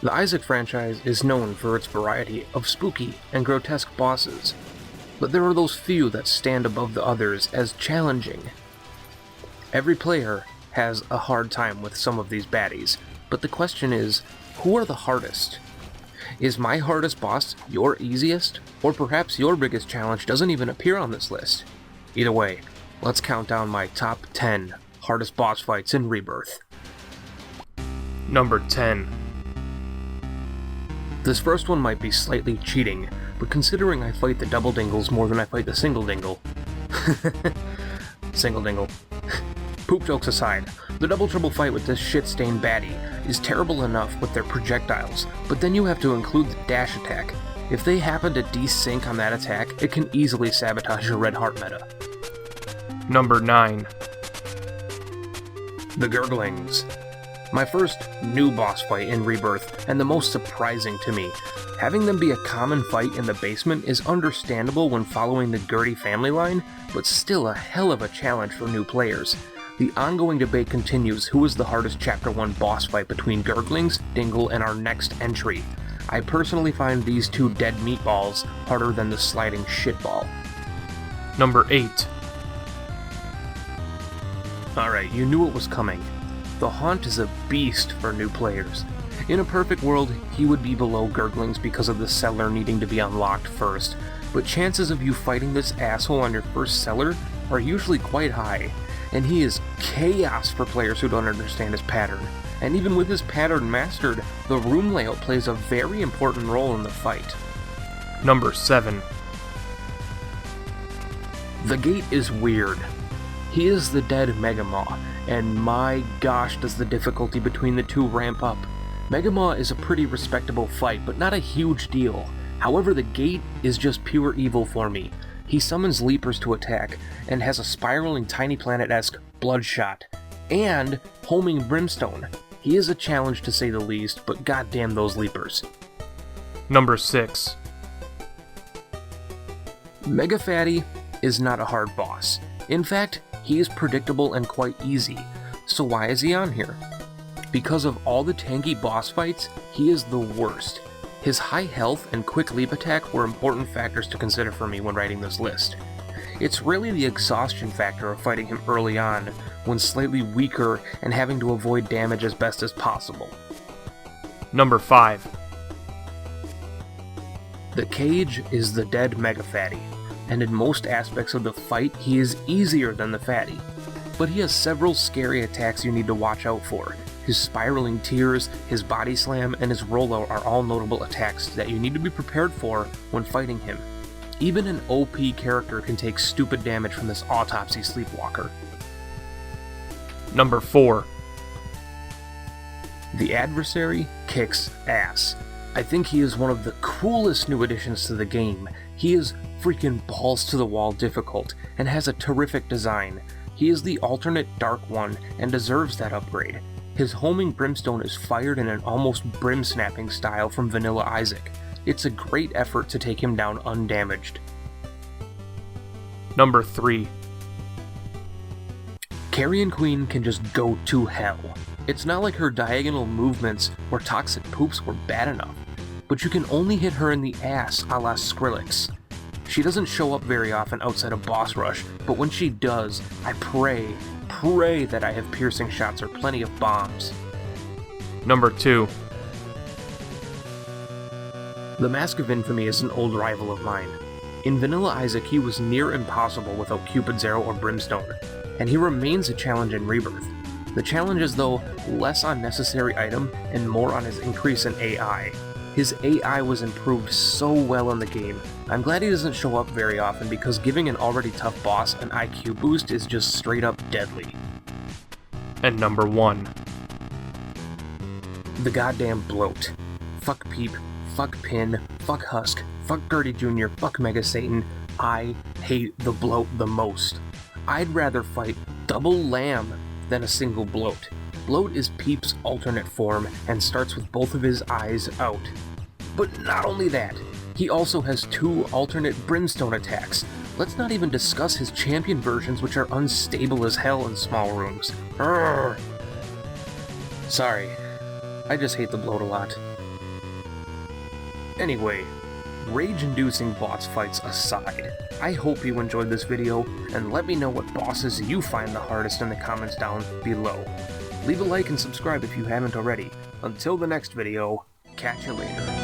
The Isaac franchise is known for its variety of spooky and grotesque bosses, but there are those few that stand above the others as challenging. Every player has a hard time with some of these baddies, but the question is, who are the hardest? Is my hardest boss your easiest? Or perhaps your biggest challenge doesn't even appear on this list? Either way, let's count down my top 10 hardest boss fights in Rebirth. Number 10. This first one might be slightly cheating, but considering I fight the double dingles more than I fight the single dingle. Single dingle. Poop jokes aside, the double trouble fight with this shit-stained baddie is terrible enough with their projectiles, but then you have to include the dash attack. If they happen to desync on that attack, it can easily sabotage your red heart meta. Number 9. The Gurglings. My first new boss fight in Rebirth, and the most surprising to me. Having them be a common fight in the basement is understandable when following the Gertie family line, but still a hell of a challenge for new players. The ongoing debate continues who is the hardest Chapter 1 boss fight between Gurglings, Dingle, and our next entry. I personally find these two dead meatballs harder than the sliding shitball. Number 8. Alright, you knew it was coming. The Haunt is a beast for new players. In a perfect world, he would be below Gurglings because of the cellar needing to be unlocked first, but chances of you fighting this asshole on your first cellar are usually quite high, and he is chaos for players who don't understand his pattern. And even with his pattern mastered, the room layout plays a very important role in the fight. Number 7. The gate is weird. He is the dead Megamaw, and my gosh does the difficulty between the two ramp up. Megamaw is a pretty respectable fight, but not a huge deal. However, the gate is just pure evil for me. He summons leapers to attack, and has a spiraling tiny planet-esque bloodshot, and homing brimstone. He is a challenge to say the least, but goddamn those leapers. Number 6. Mega Fatty is not a hard boss. In fact, he is predictable and quite easy. So why is he on here? Because of all the tanky boss fights, he is the worst. His high health and quick leap attack were important factors to consider for me when writing this list. It's really the exhaustion factor of fighting him early on, when slightly weaker and having to avoid damage as best as possible. Number 5. The Cage is the dead Mega Fatty, and in most aspects of the fight he is easier than the Fatty. But he has several scary attacks you need to watch out for. His spiraling tears, his body slam, and his rollout are all notable attacks that you need to be prepared for when fighting him. Even an OP character can take stupid damage from this autopsy sleepwalker. Number 4. The Adversary kicks ass. I think he is one of the coolest new additions to the game. He is freaking balls to the wall difficult, and has a terrific design. He is the alternate Dark One, and deserves that upgrade. His homing brimstone is fired in an almost brim-snapping style from Vanilla Isaac. It's a great effort to take him down undamaged. Number 3. Carrion Queen can just go to hell. It's not like her diagonal movements or toxic poops were bad enough, but you can only hit her in the ass a la Skrillex. She doesn't show up very often outside of boss rush, but when she does, I pray that I have piercing shots or plenty of bombs. Number 2. The Mask of Infamy is an old rival of mine. In Vanilla Isaac, he was near impossible without Cupid's Arrow or Brimstone, and he remains a challenge in Rebirth. The challenge is, though, less on necessary item and more on his increase in AI. His AI was improved so well in the game. I'm glad he doesn't show up very often because giving an already tough boss an IQ boost is just straight up deadly. And number 1. The goddamn bloat. Fuck Peep, fuck Pin, fuck Husk, fuck Gertie Jr., fuck Mega Satan. I hate the bloat the most. I'd rather fight double lamb than a single bloat. Bloat is Peep's alternate form and starts with both of his eyes out. But not only that, he also has 2 alternate brimstone attacks. Let's not even discuss his champion versions, which are unstable as hell in small rooms. Urgh. Sorry, I just hate the bloat a lot. Anyway, rage-inducing boss fights aside, I hope you enjoyed this video, and let me know what bosses you find the hardest in the comments down below. Leave a like and subscribe if you haven't already. Until the next video, catch you later.